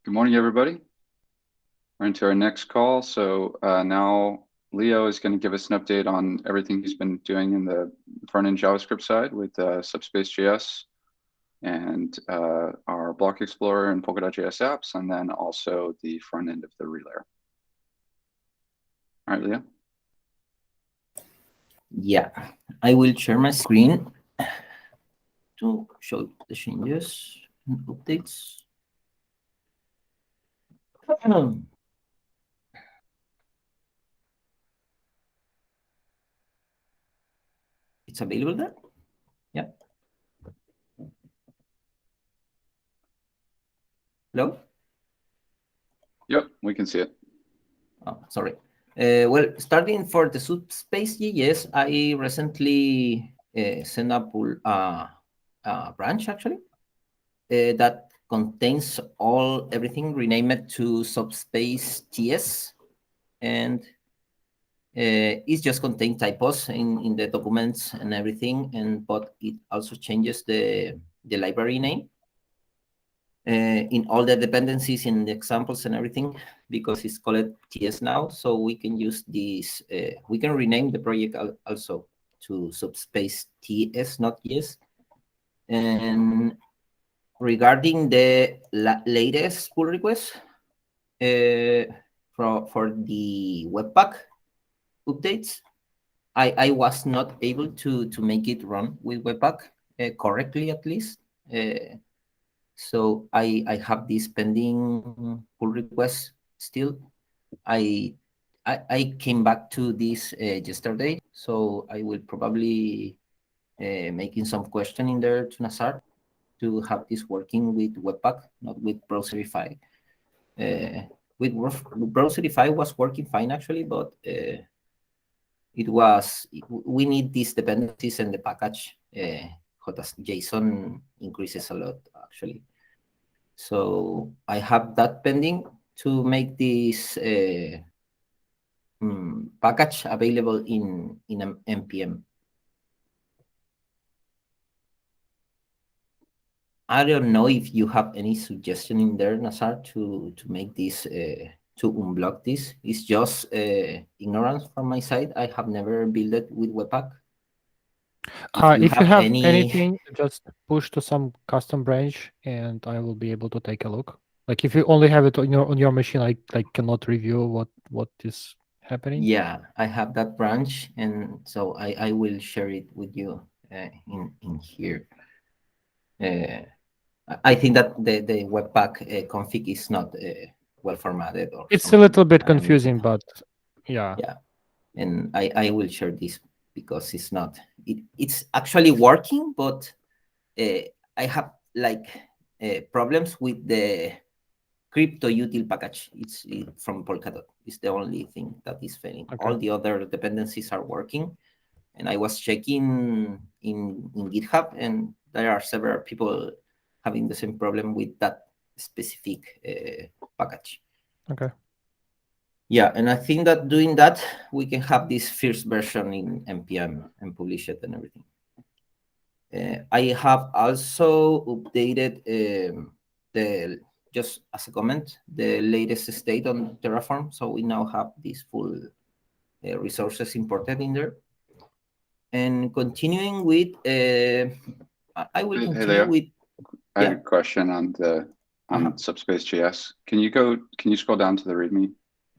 Good morning, everybody. We're into our next call. So now Leo is going to give us an update on everything he's been doing in the front-end JavaScript side with Subspace JS and our Block Explorer and Polkadot.js apps, and then also the front end of the relayer. All right, Leo. Yeah, I will share my screen to show the changes and updates. It's available there? Yeah. Hello? Yep, we can see it. Oh, sorry. Well, starting for the Subspace JS, I recently sent up a branch actually that contains everything renamed to Subspace TS, and it just contains typos in the documents and everything, but it also changes the library name in all the dependencies in the examples and everything, because it's called TS now. So we can use this, we can rename the project also to Subspace TS, not TS. And regarding the latest pull request for the Webpack updates, I was not able to make it run with Webpack correctly, at least. So I have this pending pull request still. I came back to this yesterday, so I will probably making some question in there to Nazar to have this working with Webpack, not with Browserify. With Browserify was working fine actually, but we need these dependencies, and the package JSON increases a lot actually. So I have that pending to make this package available in npm. I don't know if you have any suggestion in there, Nazar, to make this to unblock this. It's just ignorance from my side. I have never built it with Webpack. If you have anything, just push to some custom branch, and I will be able to take a look. Like if you only have it on your machine, I cannot review what is happening. Yeah, I have that branch, and so I will share it with you in here. I think that the Webpack config is not well formatted. It's a little bit confusing, but yeah. Yeah, and I will share this because it's not. It's actually working, but I have problems with the crypto util package. It's from Polkadot. It's the only thing that is failing. Okay. All the other dependencies are working, and I was checking in GitHub, and there are several people having the same problem with that specific package. Okay. Yeah, and I think that doing that, we can have this first version in npm and publish it and everything. I have also updated just as a comment, the latest state on Terraform. So we now have these full resources imported in there. And continuing with, I will continue with. I have a question on Subspace JS. Can you scroll down to the README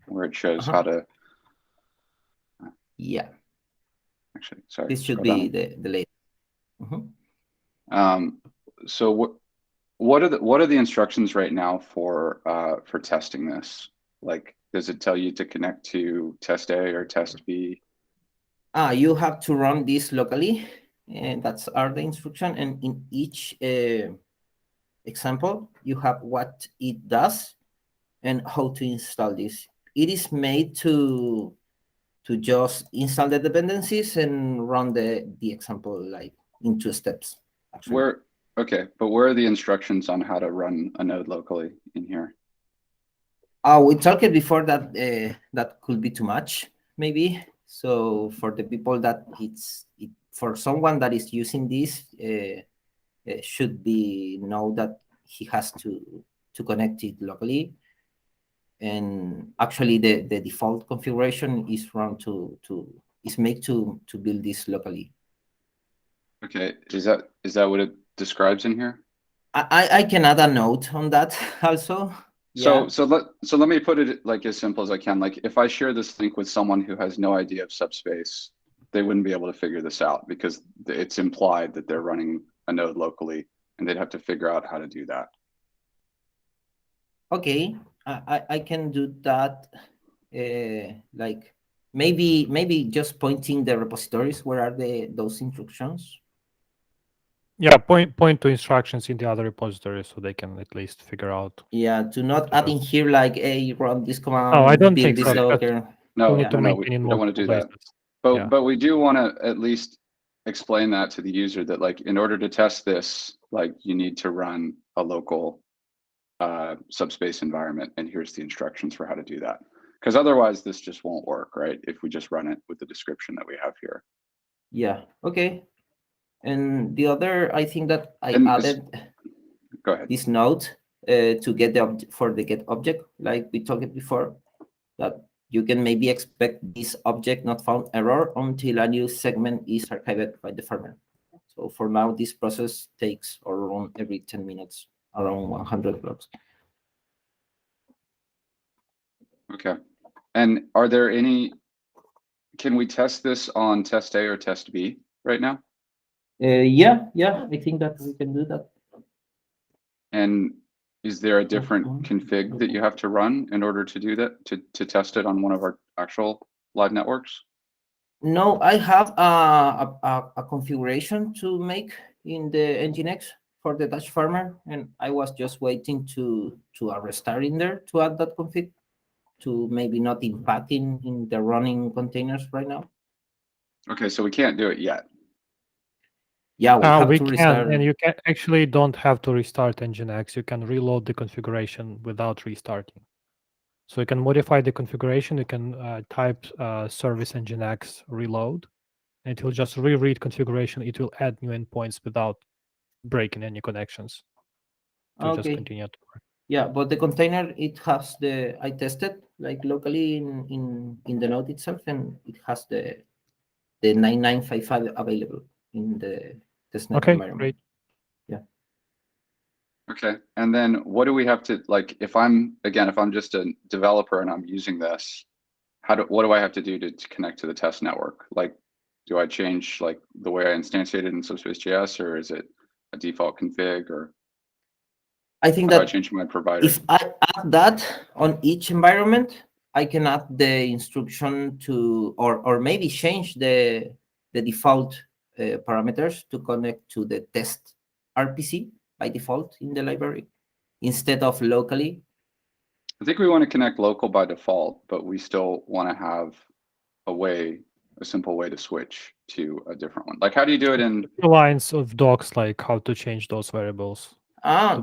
where it shows how to? Yeah. Actually, sorry. This should be the latest. So what are the instructions right now for testing this? Like, does it tell you to connect to test A or test B? You have to run this locally, and that's the instruction. And in each example, you have what it does and how to install this. It is made to just install the dependencies and run the example like in 2 steps. Actually. But where are the instructions on how to run a node locally in here? We talked before that that could be too much, maybe. So for the people that for someone that is using this, should be know that he has to to connect it locally. And actually, the default configuration is made to build this locally. Okay, is that what it describes in here? I can add a note on that also. So let me put it like as simple as I can. Like if I share this link with someone who has no idea of Subspace, they wouldn't be able to figure this out because it's implied that they're running a node locally and they'd have to figure out how to do that. Okay, I can do that. Like maybe just pointing the repositories. Where are those instructions? Yeah, point to instructions in the other repository so they can at least figure out. Yeah, to not add in here like, hey, run this command. Oh, I don't build think this so. local. No, We need to no, maintain in we don't want to do multiple that. places. But we do want to at least explain that to the user that like in order to test this, like you need to run a local subspace environment, and here's the instructions for how to do that. Because otherwise this just won't work, right? If we just run it with the description that we have here. Yeah, okay. And the other, I think that I added go ahead. this note to get the get object, like we talked before, that you can maybe expect this object not found error until a new segment is archived by the farmer. So for now, this process takes around every 10 minutes, around 100 blocks. Okay. And are there any, can we test this on test A or test B right now? Yeah, I think that we can do that. And is there a different config that you have to run in order to do that, to test it on one of our actual live networks? No, I have a configuration to make in the Nginx for the Dutch farmer, and I was just waiting to a restart in there to add that config to maybe not impact in the running containers right now. Okay, so we can't do it yet. Yeah, we to can, restart. and you can actually don't have to restart Nginx. You can reload the configuration without restarting. So you can modify the configuration. You can type service Nginx reload, and it will just reread configuration. It will add new endpoints without breaking any connections to just continue to work. Yeah, but the container, it has I tested like locally in the node itself, and it has the 9955 available in the testnet environment. Great. Yeah. Okay, and then what do we have to, like, if I'm just a developer and I'm using this, what do I have to do to connect to the test network? Like, do I change like the way I instantiate it in Subspace.js, or is it a default config, or I think that I change my provider? If I add that on each environment, I can add the instruction to, or maybe change the default parameters to connect to the test RPC by default in the library instead of locally. I think we want to connect local by default, but we still want to have a simple way to switch to a different one. Like, how do you do it in lines of docs, like how to change those variables?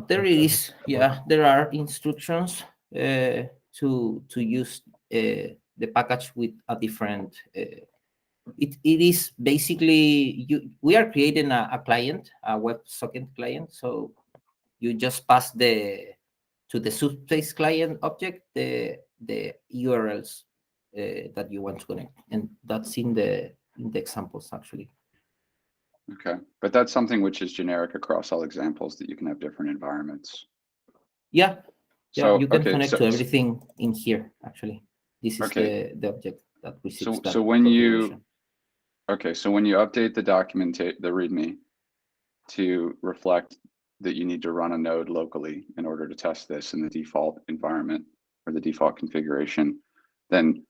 There is, yeah, there are instructions to use the package with a different. It is basically we are creating a client, a WebSocket client. So you just pass to the Subspace client object the URLs that you want to connect, and that's in the examples actually. Okay, but that's something which is generic across all examples, that you can have different environments. Yeah, so you can connect to everything in here. Actually, this is the object that receives that. So when you update the document, the README, to reflect that you need to run a node locally in order to test this in the default environment or the default configuration, then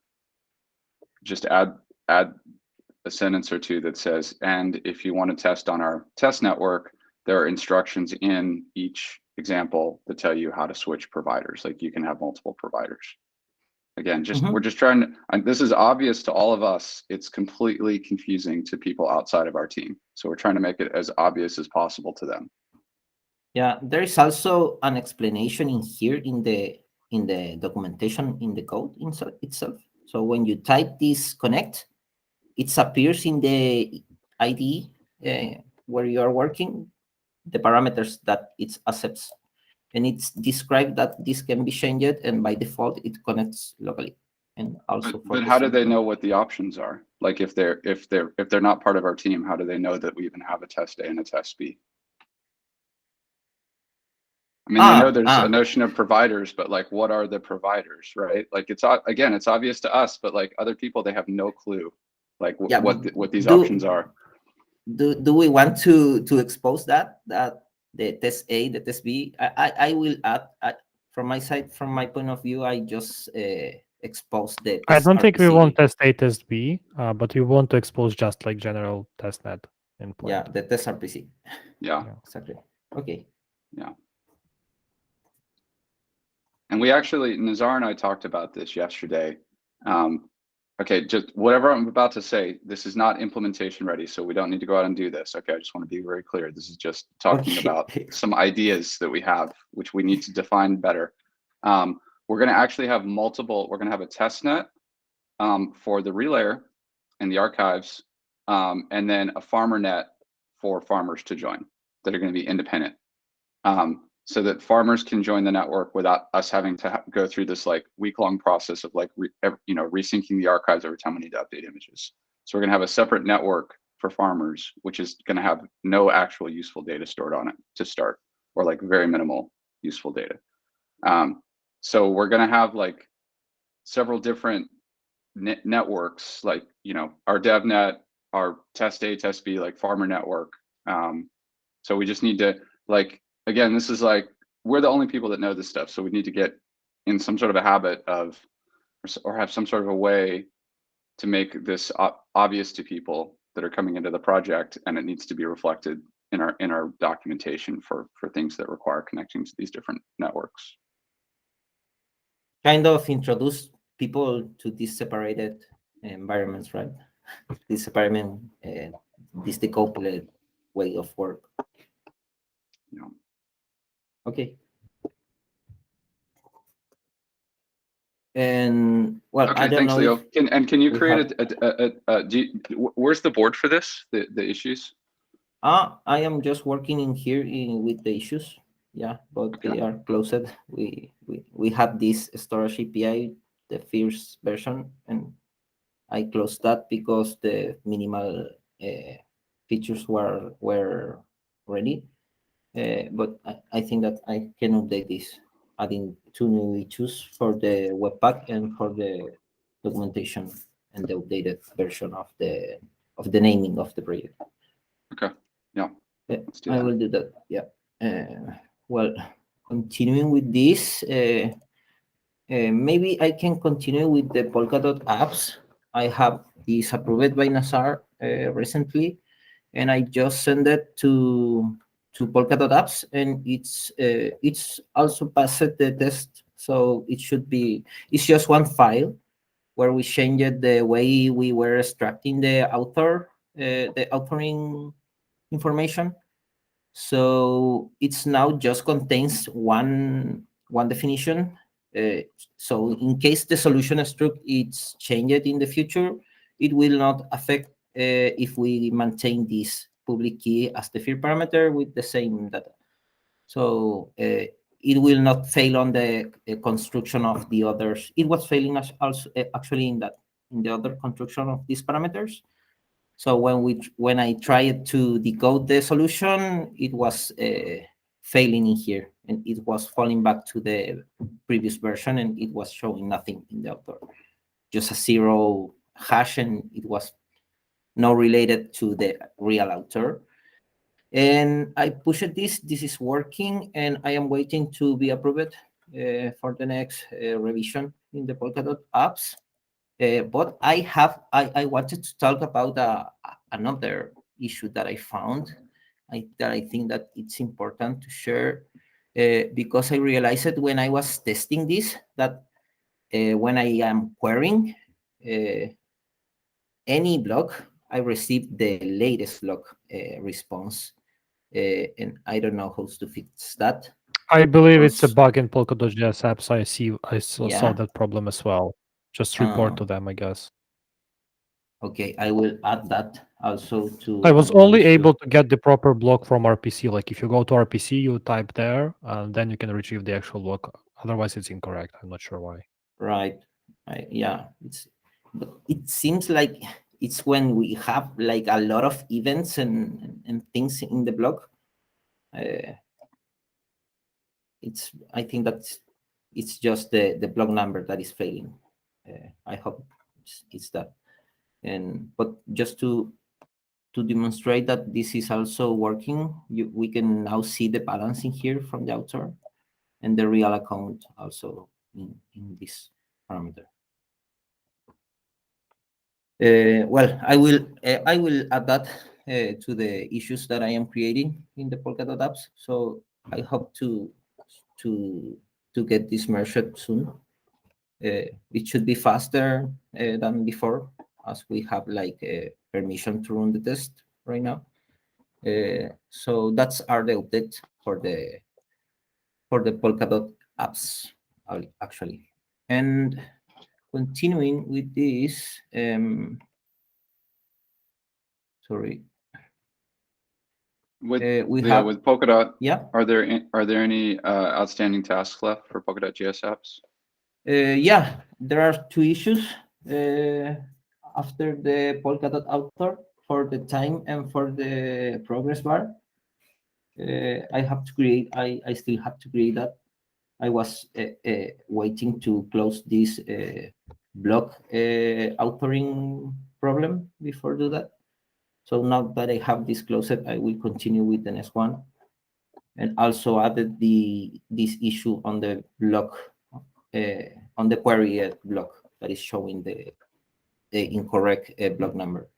just add a sentence or two that says, and if you want to test on our test network, there are instructions in each example that tell you how to switch providers. Like, you can have multiple providers. Again, we're just trying to, this is obvious to all of us. It's completely confusing to people outside of our team. So we're trying to make it as obvious as possible to them. Yeah, there is also an explanation in here in the documentation in the code itself. So when you type this connect, it appears in the IDE where you are working, the parameters that it accepts. and it's described that this can be changed, and by default it connects locally. And also, but how do they know what the options are? Like if they're not part of our team, how do they know that we even have a test A and a test B? I mean, they know there's a notion of providers, but like, what are the providers, right? Like, it's obvious to us, but like other people, they have no clue, like what these options are. Do we want to expose that the test A, the test B? I will add from my side, from my point of view, I just expose the test I don't think we RPC. want test A, test B, but we want to expose just like general testnet endpoint. Yeah, the test RPC. Yeah, exactly. Okay. Yeah. And we actually, Nazar and I talked about this yesterday. Okay, just whatever I'm about to say, this is not implementation ready, so we don't need to go out and do this. Okay, I just want to be very clear. This is just talking about some ideas that we have, which we need to define better. We're going to actually have we're going to have a test net for the relayer and the archives, and then a farmer net for farmers to join that are going to be independent. So that farmers can join the network without us having to go through this like week-long process of like resyncing the archives every time we need to update images. So we're going to have a separate network for farmers, which is going to have no actual useful data stored on it to start, or like very minimal useful data. So we're going to have like several different networks, like our DevNet, our test A, test B, like farmer network. So we just need to like. Again, this is like, we're the only people that know this stuff. So we need to get in some sort of a habit of, or have some sort of a way to make this obvious to people that are coming into the project, and it needs to be reflected in our documentation for things that require connecting to these different networks. Kind of introduce people to these separated environments, right? This separate, this decoupled way of work. Yeah. Okay. And well, okay, I don't thanks, know. Leo. Can you create where's the board for this? The issues? I am just working in here with the issues. Yeah, but Okay. they are closed. We have this storage API, the first version, and I closed that because the minimal features were ready. But I think that I can update this, adding 2 new issues for the Webpack and for the documentation and the updated version of the naming of the project. Okay. Yeah. Let's do I that. will do that. Yeah. Well, continuing with this, maybe I can continue with the Polkadot apps. I have this approved by Nazar recently, and I just sent it to Polkadot apps, and it's also passed the test. So it should be. It's just one file where we changed the way we were extracting the authoring information. So it's now just contains one definition. So in case the solution struct is changed in the future, it will not affect if we maintain this public key as the field parameter with the same data. So it will not fail on the construction of the others. It was failing also actually in the other construction of these parameters. So when I tried to decode the solution, it was failing in here, and it was falling back to the previous version, and it was showing nothing in the author, just a 0 hash, and it was not related to the real author. And I pushed this. This is working, and I am waiting to be approved for the next revision in the Polkadot apps. But I wanted to talk about another issue that I found that I think that it's important to share because I realized when I was testing this that when I am querying any block, I receive the latest block response, and I don't know how to fix that. I believe it's a bug in Polkadot.js apps. I saw Yeah. that problem as well. Just report to them, I guess. Okay, I will add that also to. I was only able to get the proper block from RPC. Like if you go to RPC, you type there, and then you can retrieve the actual block. Otherwise, it's incorrect. I'm not sure why. Right. Yeah. But it seems like it's when we have like a lot of events and things in the block. I think it's just the block number that is failing. I hope it's that. But just to demonstrate that this is also working, we can now see the balancing here from the author and the real account also in this parameter. Well, I will add that to the issues that I am creating in the Polkadot apps. So I hope to get this merged soon. It should be faster than before, as we have like permission to run the test right now. So that's are the updates for the Polkadot apps actually. And continuing with this, sorry. With We have with Polkadot, yeah. Are there any outstanding tasks left for Polkadot JS apps? Yeah, there are two issues after the Polkadot author for the time and for the progress bar. I have to create. I still have to create that. I was waiting to close this block authoring problem before do that. So now that I have this closed, I will continue with the next one, and also added this issue on the block on the query block that is showing the incorrect block number.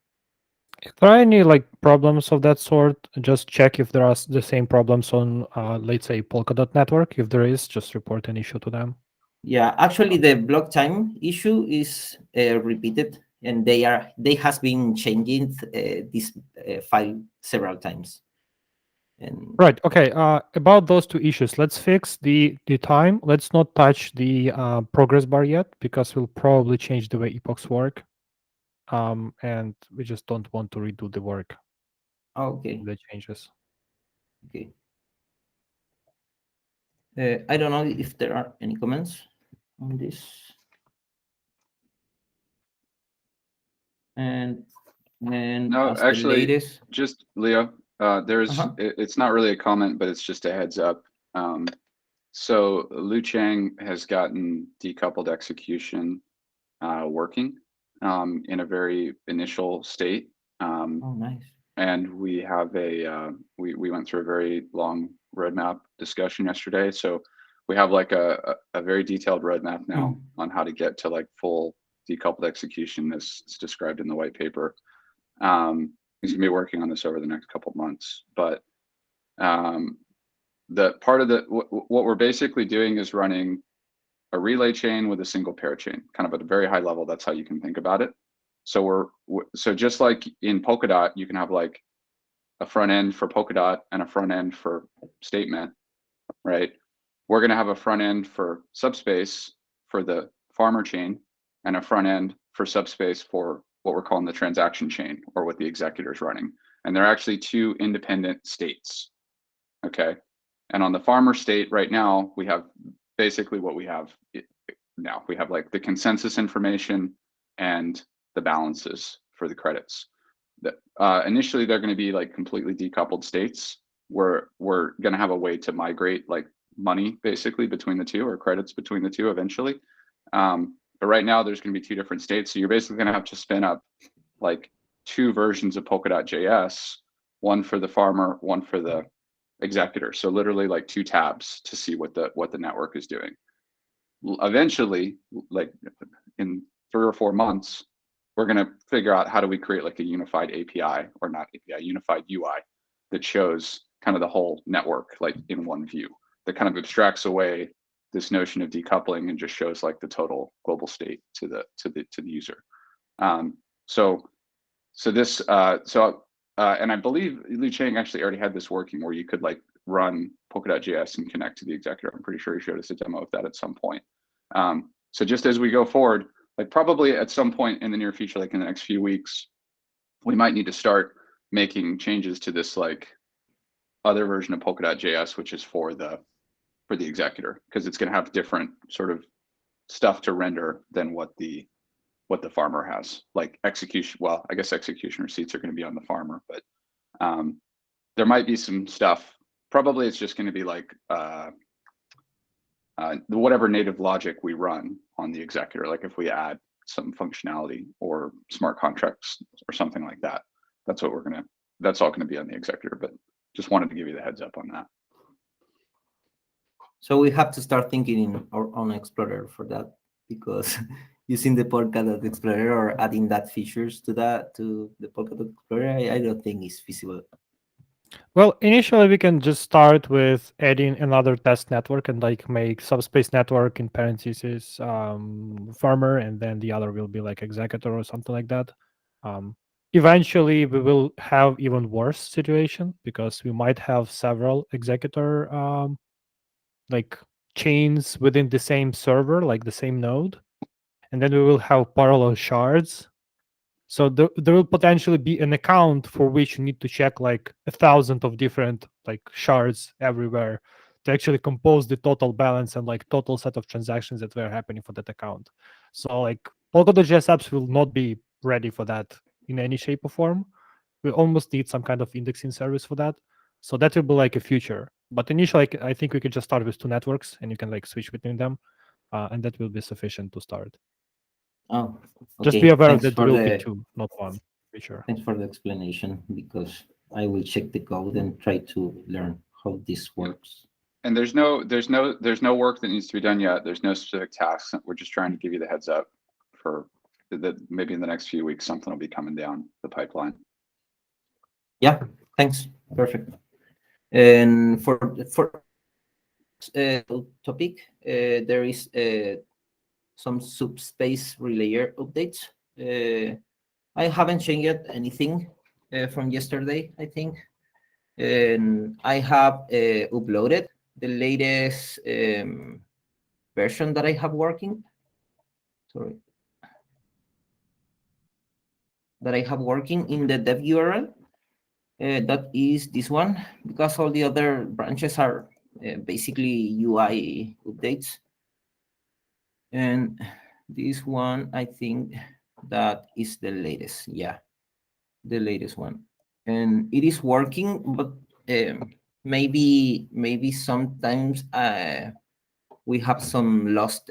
If there are any like problems of that sort, just check if there are the same problems on, let's say, Polkadot network. If there is, just report an issue to them. Yeah, actually, the block time issue is repeated, and they has been changing this file several times. And right. Okay. About those two issues, let's fix the time. Let's not touch the progress bar yet, because we'll probably change the way epochs work. And we just don't want to redo the work. Okay. The changes. Okay. I don't know if there are any comments on this. And no, actually, just Leo. It's not really a comment, but it's just a heads up. So Liu-Cheng has gotten decoupled execution working in a very initial state. Oh, nice. And we have we went through a very long roadmap discussion yesterday. So we have like a very detailed roadmap now on how to get to like full decoupled execution as it's described in the white paper. He's gonna be working on this over the next couple months, but the part of what we're basically doing is running a relay chain with a single pair chain, kind of at a very high level. That's how you can think about it. So so just like in Polkadot, you can have like a front end for Polkadot and a front end for Statement, right? We're going to have a front end for Subspace for the farmer chain and a front end for Subspace for what we're calling the transaction chain, or what the executor is running. And they're actually two independent states, okay? And on the farmer state right now, we have basically what we have now. We have like the consensus information and the balances for the credits. Initially, they're going to be like completely decoupled states, where we're going to have a way to migrate like money basically between the two, or credits between the two eventually. But right now, there's going to be two different states. So you're basically going to have to spin up like two versions of Polkadot.js, one for the farmer, one for the executor. So literally like two tabs to see what the network is doing. Eventually, like in 3 or 4 months, we're going to figure out how do we create like a unified API, or not API, unified UI that shows kind of the whole network like in one view, that kind of abstracts away this notion of decoupling and just shows like the total global state to the user. And I believe Liu-Cheng actually already had this working, where you could like run Polkadot.js and connect to the executor. I'm pretty sure he showed us a demo of that at some point. So just as we go forward, like probably at some point in the near future, like in the next few weeks, we might need to start making changes to this like other version of Polkadot.js, which is for the executor, because it's going to have different sort of stuff to render than what the farmer has. Like execution, well, I guess execution receipts are going to be on the farmer, but there might be some stuff. Probably it's just going to be like whatever native logic we run on the executor. Like if we add some functionality or smart contracts or something like that, that's all going to be on the executor. But just wanted to give you the heads up on that. So we have to start thinking in our own Explorer for that, because using the Polkadot Explorer or adding that features to the Polkadot Explorer, I don't think is feasible. Well, initially we can just start with adding another test network and like make subspace network in parentheses farmer, and then the other will be like executor or something like that. Eventually we will have even worse situation, because we might have several executor like chains within the same server, like the same node, and then we will have parallel shards. So there will potentially be an account for which you need to check like 1,000 of different like shards everywhere to actually compose the total balance and like total set of transactions that were happening for that account. So like Polkadot.js apps will not be ready for that in any shape or form. We almost need some kind of indexing service for that. So that will be like a future. But initially, I think we could just start with 2 networks and you can like switch between them. And that will be sufficient to start. Oh, okay. Just be aware that there will be 2, not 1. Be sure. Thanks for the explanation, because I will check the code and try to learn how this works. And there's no work that needs to be done yet. There's no specific tasks. We're just trying to give you the heads up for that maybe in the next few weeks something will be coming down the pipeline. Yeah, thanks. Perfect. And for topic, there is some subspace relayer updates. I haven't changed yet anything from yesterday, I think. And I have uploaded the latest version that I have working. Sorry. That I have working in the dev URL. That is this one, because all the other branches are basically UI updates. And this one, I think that is the latest. Yeah, the latest one. And it is working, but maybe sometimes we have some lost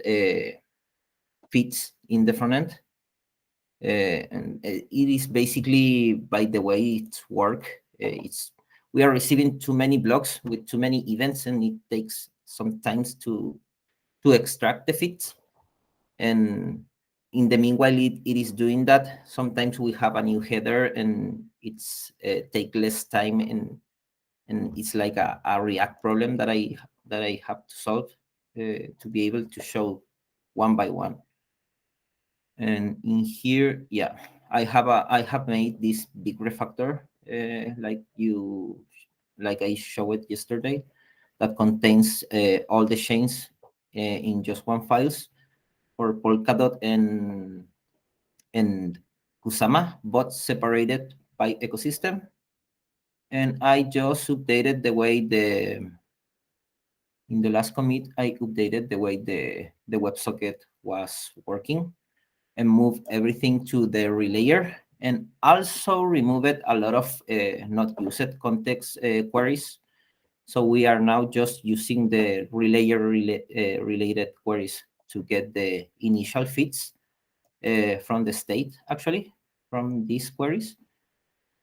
fits in the front end. And it is basically by the way it's work. We are receiving too many blocks with too many events, and it takes some time to extract the fits. And in the meanwhile, it is doing that. Sometimes we have a new header, and it's take less time, and it's like a React problem that I have to solve to be able to show one by one. And in here, yeah, I have made this big refactor like I showed yesterday, that contains all the chains in just one files for Polkadot and Kusama, both separated by ecosystem. And I just updated the way in the last commit, I updated the way the WebSocket was working and moved everything to the relayer, and also removed a lot of not used context queries. So we are now just using the relayer related queries to get the initial fits from the state, actually, from these queries.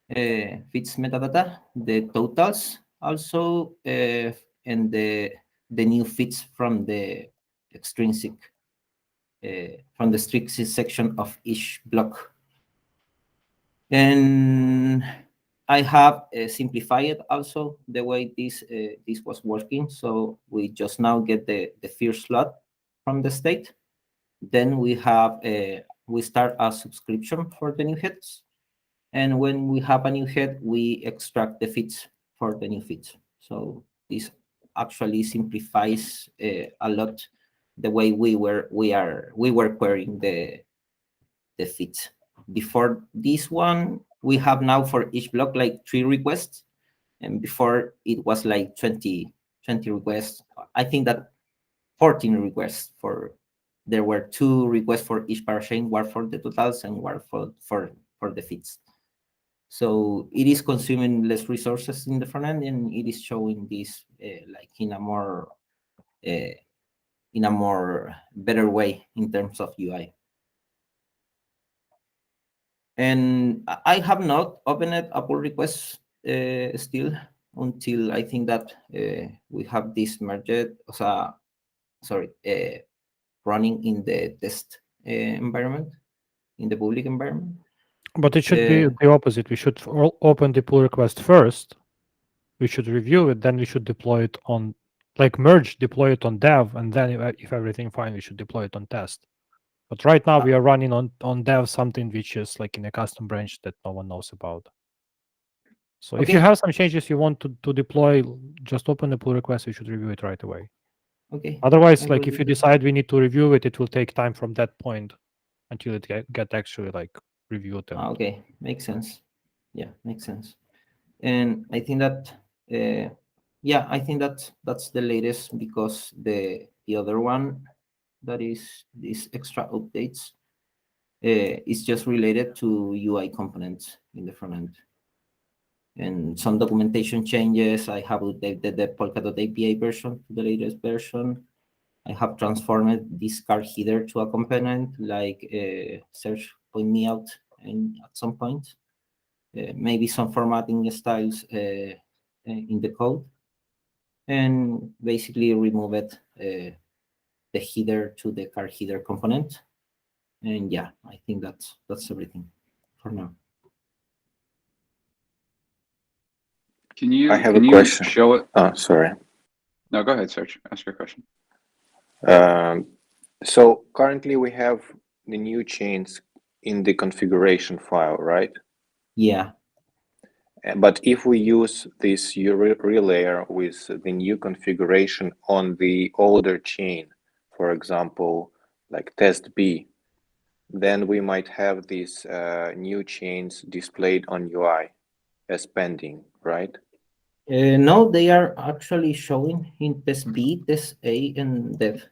Fits metadata, the totals also, and the new fits from the extrinsic, from the strict section of each block. And I have simplified also the way this was working. So we just now get the first slot from the state. Then we have we start a subscription for the new heads. And when we have a new head, we extract the fits for the new fits. So this actually simplifies a lot the way we were querying the feeds. Before this one, we have now for each block like 3 requests, and before it was like 20 requests. I think that 14 requests for, there were 2 requests for each parachain, one for the totals and one for the feeds. So it is consuming less resources in the front end, and it is showing this like in a more better way in terms of UI. And I have not opened a pull request still until I think that we have this merged, running in the test environment, in the public environment. But it should be the opposite. We should open the pull request first. We should review it, then we should deploy it on, like merge, deploy it on dev, and then if everything fine, we should deploy it on test. But right now we are running on dev something which is like in a custom branch that no one knows about. So if you have some changes you want to deploy, just open the pull request. You should review it right away. Okay. Otherwise, like if you decide we need to review it, it will take time from that point until it get actually like reviewed. Okay, makes sense. Yeah, makes sense. And I think that I think that's the latest, because the other one, that is these extra updates, is just related to UI components in the front end. And some documentation changes. I have updated the Polkadot API version to the latest version. I have transformed this card header to a component, like Serge pointed me out at some point. Maybe some formatting styles in the code, and basically removed the header to the card header component. And yeah, I think that's everything for now. I have a question. Show it? Oh, sorry. No, go ahead, Serge. Ask your question. So currently we have the new chains in the configuration file, right? Yeah. But if we use this relayer with the new configuration on the older chain, for example, like test B, then we might have these new chains displayed on UI as pending, right? No, they are actually showing in test B, test A, and dev.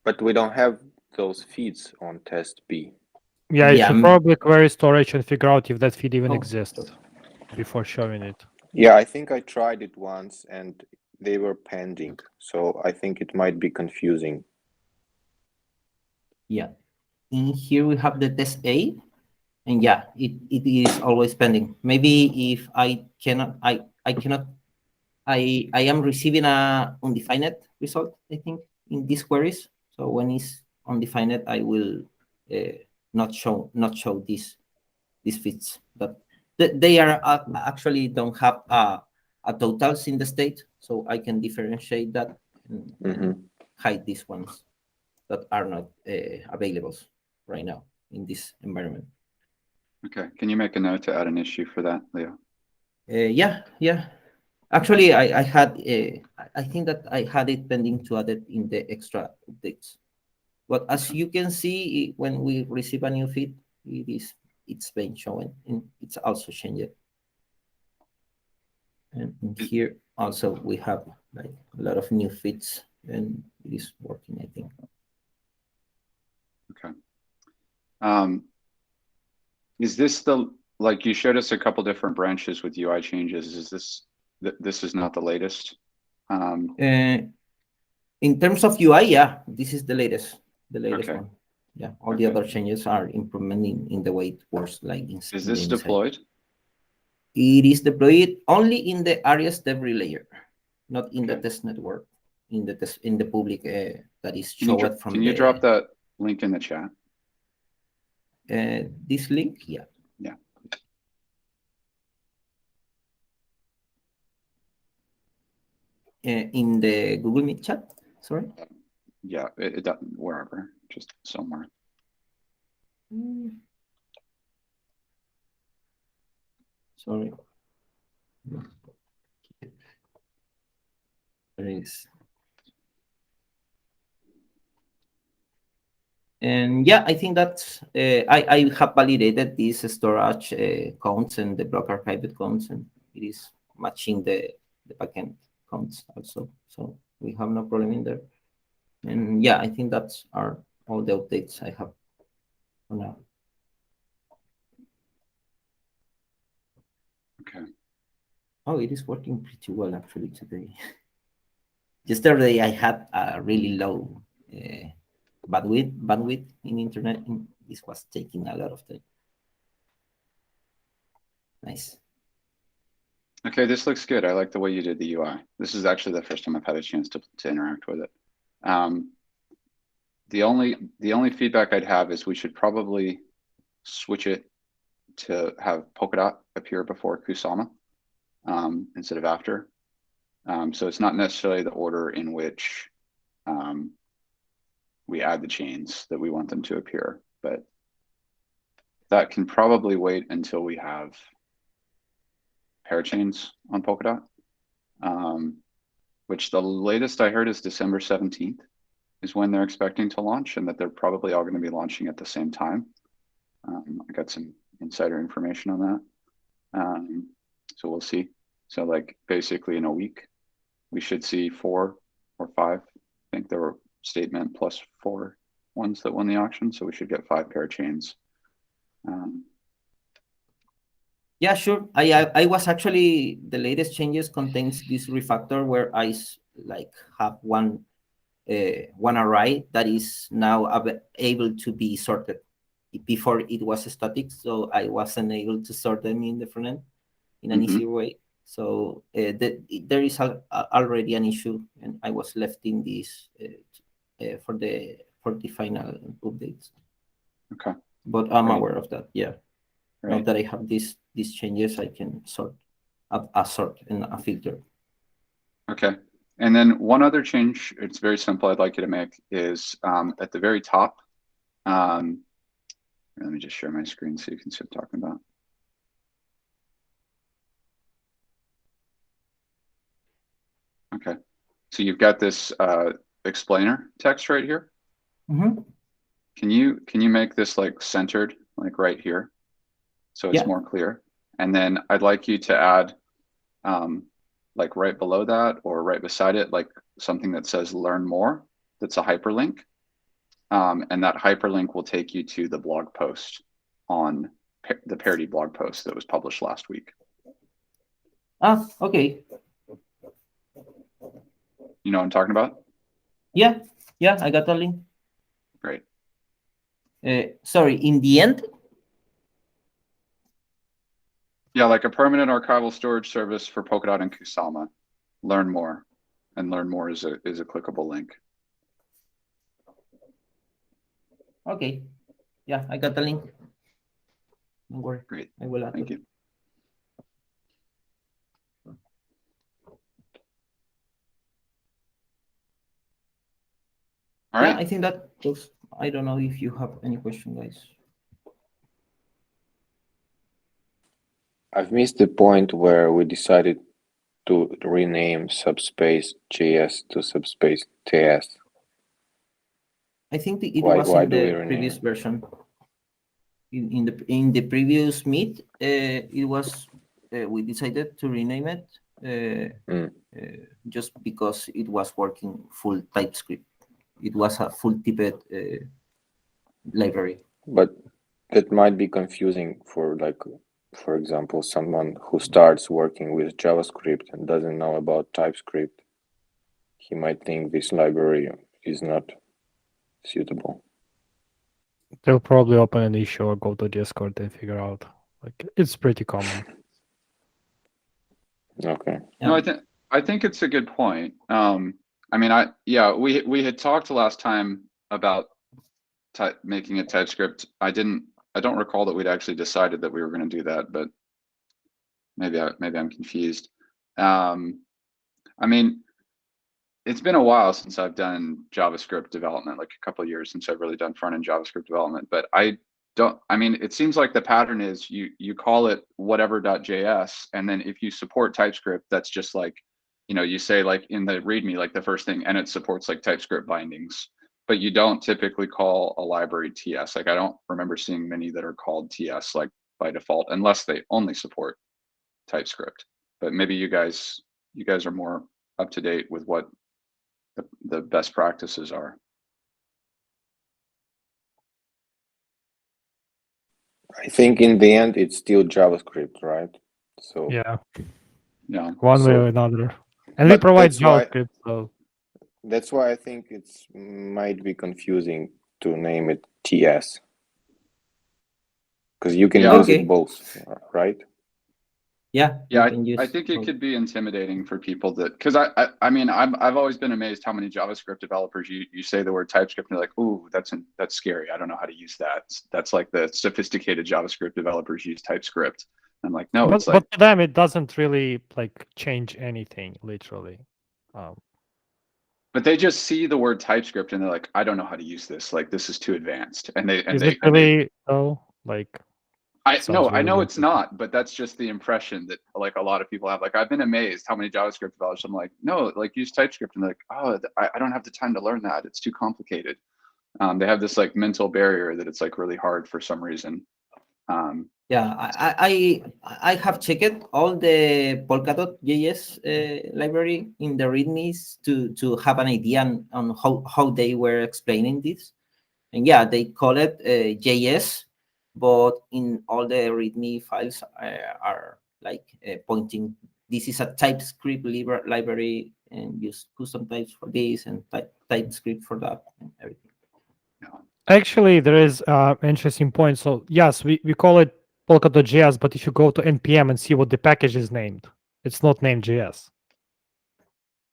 But we don't have those feeds on test B. Yeah, you should probably query storage and figure out if that feed even exists before showing it. Yeah, I think I tried it once and they were pending. So I think it might be confusing. Yeah. In here we have the test A, and yeah, it is always pending. Maybe if I am receiving a undefined result, I think, in these queries. So when it's undefined, I will not show these feeds. But they are actually don't have a totals in the state, so I can differentiate that and hide these ones that are not available right now in this environment. Okay, can you make a note to add an issue for that, Leo? Yeah. Actually, I had I think that I had it pending to add it in the extra updates. But as you can see, when we receive a new feed, it's been shown, and it's also changed. And here also we have like a lot of new feeds, and it is working, I think. Okay. Is this like you showed us a couple different branches with UI changes? Is this is not the latest? In terms of UI, yeah, this is the latest okay. one. Yeah, all the other changes are implementing in the way it works. Like is this deployed? It is deployed only in the Arias debris layer, not in the test network, in the public that is showed from. Can you drop that link in the chat? This link, yeah. Yeah. In the Google Meet chat, sorry. Yeah, wherever, just somewhere. Sorry. There is. And yeah, I think that's I have validated these storage counts and the block archived counts, and it is matching the backend counts also. So we have no problem in there. And yeah, I think that's are all the updates I have for now. Okay. Oh, it is working pretty well actually today. Yesterday I had a really low bandwidth in internet. And this was taking a lot of time. Nice. Okay, this looks good. I like the way you did the UI. This is actually the first time I've had a chance to interact with it. The only feedback I'd have is we should probably switch it to have Polkadot appear before Kusama instead of after. So it's not necessarily the order in which we add the chains that we want them to appear, but that can probably wait until we have parachains on Polkadot, which the latest I heard is December 17th is when they're expecting to launch, and that they're probably all going to be launching at the same time. I got some insider information on that. So we'll see. So like basically in a week, we should see 4 or 5. I think there were statement plus 4 ones that won the auction. So we should get 5 parachains. Yeah, sure. I was actually, the latest changes contains this refactor where I like have one array that is now able to be sorted. Before it was static, so I wasn't able to sort them in the front end in an easier way. So there is already an issue, and I was left in this for the final updates. Okay. But I'm aware of that. Yeah. Right. Now that I have these changes, I can sort a sort and a filter. Okay. And then one other change, it's very simple, I'd like you to make is at the very top. Let me just share my screen so you can see what I'm talking about. Okay. So you've got this explainer text right here. Can you make this like centered, like right here, so it's more clear? And then I'd like you to add like right below that or right beside it, like something that says learn more. That's a hyperlink. And that hyperlink will take you to the blog post on the parody blog post that was published last week. Ah, okay. You know what I'm talking about? Yeah, I got the link. Great. Sorry, in the end? Yeah, like a permanent archival storage service for Polkadot and Kusama. Learn more. And learn more is a clickable link. Okay. Yeah, I got the link. Don't worry. Great. I will add Thank you. All right. Yeah, I think that goes. I don't know if you have any question, guys. I've missed the point where we decided to rename Subspace JS to Subspace TS. I think it was in the previous version. In the previous meet, it was we decided to rename it just because it was working full TypeScript. It was a full typed library. But that might be confusing for, like, for example, someone who starts working with JavaScript and doesn't know about TypeScript. He might think this library is not suitable. They'll probably open an issue or go to Discord and figure out. Like, it's pretty common. Okay. No, I think it's a good point. I mean, we had talked last time about making a TypeScript. I don't recall that we'd actually decided that we were going to do that, but maybe I'm confused. I mean, it's been a while since I've done JavaScript development, like a couple of years since I've really done front-end JavaScript development, but I mean, it seems like the pattern is you call it whatever.js, and then if you support TypeScript, that's just like, you say like in the README, like the first thing, and it supports like TypeScript bindings. but you don't typically call a library TS. Like I don't remember seeing many that are called TS like by default, unless they only support TypeScript. But maybe you guys are more up to date with what the best practices are. I think in the end, it's still JavaScript, right? So Yeah, one way or another. And we provide JavaScript, so that's why I think it's might be confusing to name it TS, because you can use it both, right? Yeah, I think it could be intimidating for people that, because I mean I've always been amazed how many JavaScript developers you say the word TypeScript and they're like, ooh, that's scary. I don't know how to use that. That's like the sophisticated JavaScript developers use TypeScript. I'm like, no, it's like, but to them it doesn't really like change anything literally. But they just see the word TypeScript and they're like, I don't know how to use this. Like this is too advanced. And they like. I know it's not, but that's just the impression that like a lot of people have. Like I've been amazed how many JavaScript developers. I'm like, no, like use TypeScript, and they're like, oh, I don't have the time to learn that. It's too complicated. They have this like mental barrier that it's like really hard for some reason. Yeah, I have checked all the Polkadot.js library in the READMEs to have an idea on how they were explaining this, and yeah, they call it JS. But in all the README files are like pointing, this is a TypeScript library and use custom types for this and TypeScript for that and everything. Actually, there is an interesting point. So yes, we call it Polkadot.js, but if you go to npm and see what the package is named, it's not named JS.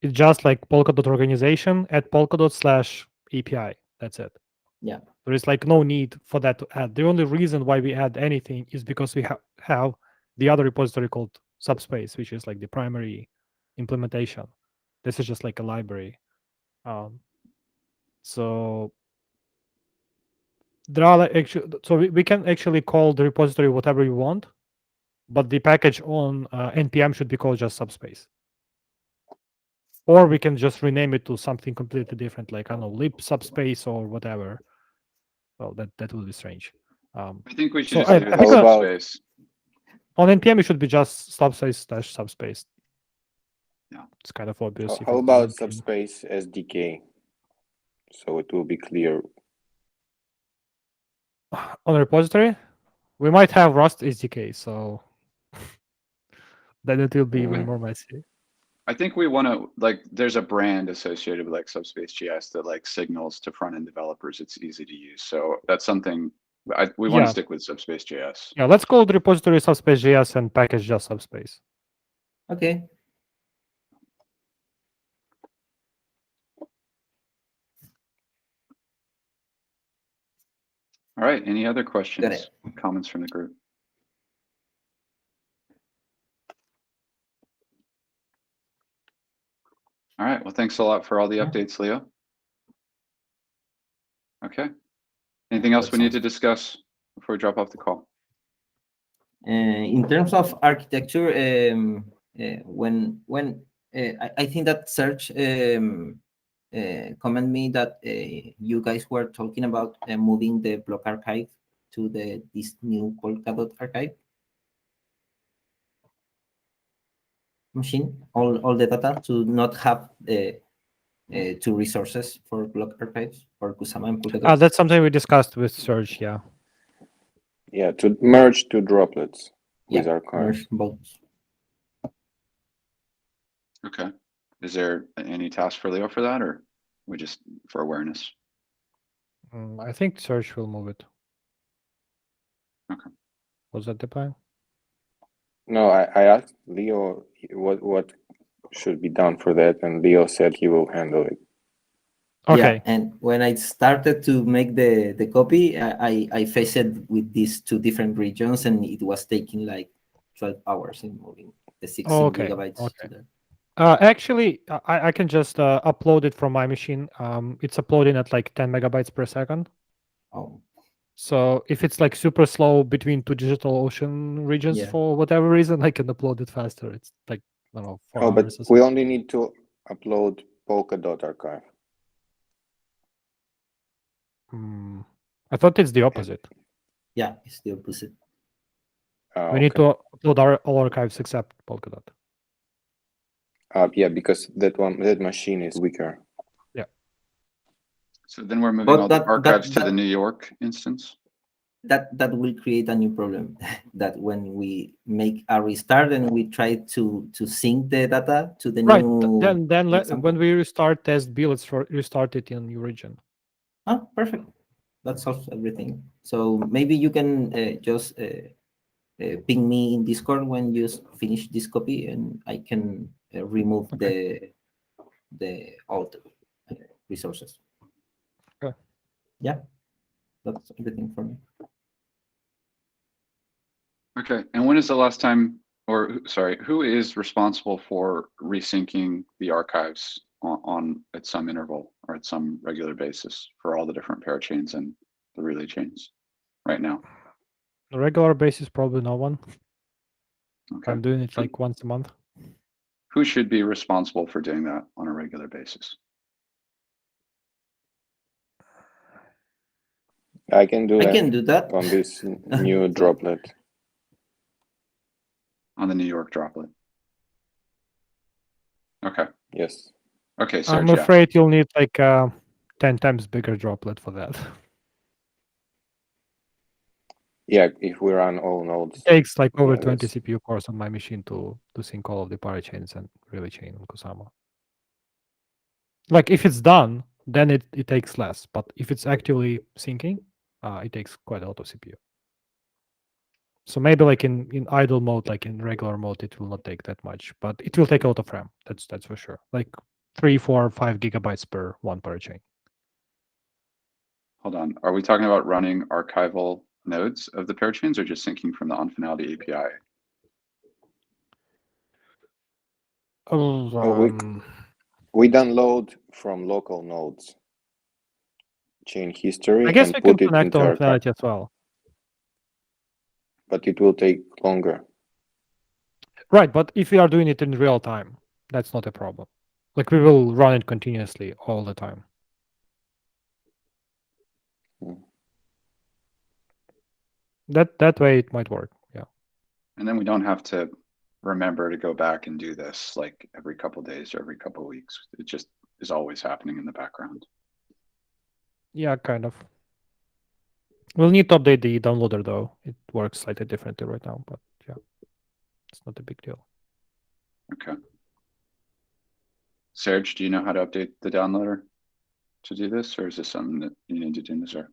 It's just like Polkadot organization at Polkadot/API. That's it. Yeah. There is like no need for that to add. The only reason why we add anything is because we have the other repository called Subspace, which is like the primary implementation. This is just like a library. So there are like we can actually call the repository whatever you want, but the package on npm should be called just Subspace. Or we can just rename it to something completely different, like I don't know, lib subspace or whatever. Well, that would be strange. I think we should just leave it as Subspace. On npm, it should be just Subspace/Subspace. Yeah, it's kind of obvious. How about Subspace SDK? So it will be clear. On the repository, we might have Rust SDK, so then it will be even more messy. I think we want to like. There's a brand associated with like Subspace JS that like signals to front end developers it's easy to use. So that's something we want to stick with Subspace JS. Yeah, let's call the repository Subspace JS and package just Subspace. Okay. All right. Any other questions, comments from the group? All right. Well, thanks a lot for all the updates, Leo. Okay. Anything else we need to discuss before we drop off the call? In terms of architecture, when I think that Serge comment me that you guys were talking about moving the block archive to this new Polkadot archive machine, all the data, to not have two resources for block archives for Kusama and Polkadot. That's something we discussed with Serge. Yeah, to merge two droplets with archive. Merge both. Okay. Is there any task for Leo for that, or we just for awareness? I think Serge will move it. Okay. Was that the plan? No, I asked Leo what should be done for that, and Leo said he will handle it. Okay. Yeah, and when I started to make the copy, I faced it with these two different regions, and it was taking like 12 hours in moving the 16 gigabytes to there. Actually, I can just upload it from my machine. It's uploading at like 10 megabytes per second. Oh. So if it's like super slow between two DigitalOcean regions for whatever reason, I can upload it faster. It's like, I don't know, 4 hours. But we only need to upload Polkadot archive. I thought it's the opposite. Yeah, it's the opposite. We need to upload all archives except Polkadot. Yeah, because that machine is weaker. Yeah. So then we're moving But all the archives to the New York instance. That will create a new problem. That when we make a restart and we try to sync the data to the new. Then when we restart test B, let's restart it in new region. Ah, perfect. That solves everything. So maybe you can just ping me in Discord when you finish this copy, and I can remove the alt resources. Okay. Yeah, that's everything for me. Okay, and when is the last time, or sorry, who is responsible for resyncing the archives on at some interval or at some regular basis for all the different parachains and the relay chains right now? On a regular basis, probably no one. Okay. I'm doing it like once a month. Who should be responsible for doing that on a regular basis? I can do that on this new droplet. On the New York droplet. Okay. Yes. Okay, Serge, I'm afraid you'll need like 10 times bigger droplet for that. Yeah, if we run all nodes. It takes like over 20 CPU cores on my machine to sync all of the parachains and relay chain on Kusama. Like if it's done, then it takes less. But if it's actively syncing, it takes quite a lot of CPU. So maybe like in idle mode, like in regular mode, it will not take that much, but it will take a lot of RAM. That's for sure. Like 3, 4, 5 gigabytes per one parachain. Hold on. Are we talking about running archival nodes of the parachains or just syncing from the on-finality API? We download from local nodes chain history. I guess and we can put it connect into on finality as well. But it will take longer. Right, but if we are doing it in real time, that's not a problem. Like we will run it continuously all the time. That way it might work, yeah. And then we don't have to remember to go back and do this like every couple of days or every couple of weeks. It just is always happening in the background. Yeah, kind of. We'll need to update the downloader though. It works slightly differently right now, but yeah, it's not a big deal. Okay. Serge, do you know how to update the downloader to do this, or is this something that you need to do, Nazar?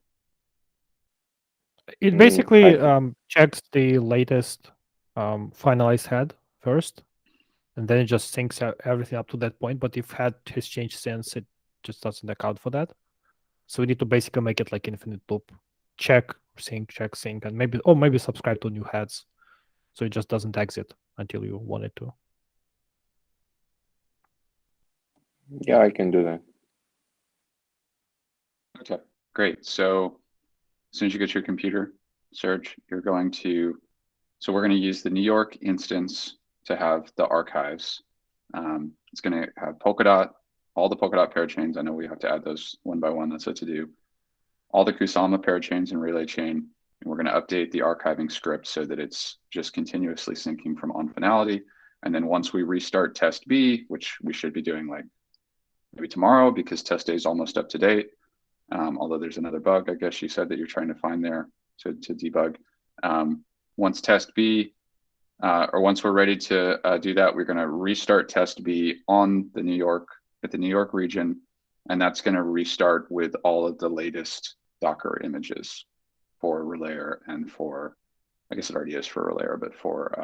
It basically checks the latest finalized head first, and then it just syncs everything up to that point. But if head has changed since, it just doesn't account for that. So we need to basically make it like infinite loop. Check, sync, and maybe subscribe to new heads. So it just doesn't exit until you want it to. Yeah, I can do that. Okay, great. So as soon as you get your computer, Serge, you're going to, so we're going to use the New York instance to have the archives. It's going to have Polkadot, all the Polkadot parachains. I know we have to add those one by one. That's what to do. All the Kusama parachains and relay chain. And we're going to update the archiving script so that it's just continuously syncing from on finality. And then once we restart test B, which we should be doing like maybe tomorrow because test A is almost up to date. Although there's another bug, I guess you said that you're trying to find there to debug. Once test B, or once we're ready to do that, we're going to restart test B on the New York, at the New York region, and that's going to restart with all of the latest Docker images for Relayer and for, I guess it already is for Relayer, but for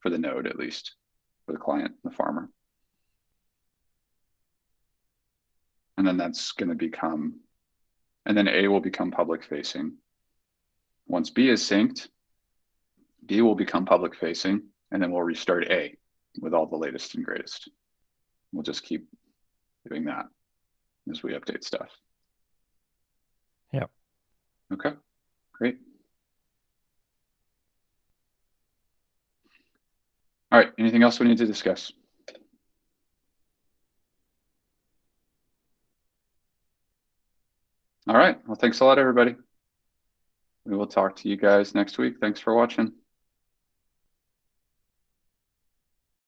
the node at least, for the client, the farmer. And then that's going to become, and then A will become public facing. Once B is synced, B will become public facing, and then we'll restart A with all the latest and greatest. We'll just keep doing that as we update stuff. Yeah. Okay, great. All right, anything else we need to discuss? All right. Well, thanks a lot, everybody. We will talk to you guys next week. Thanks for watching.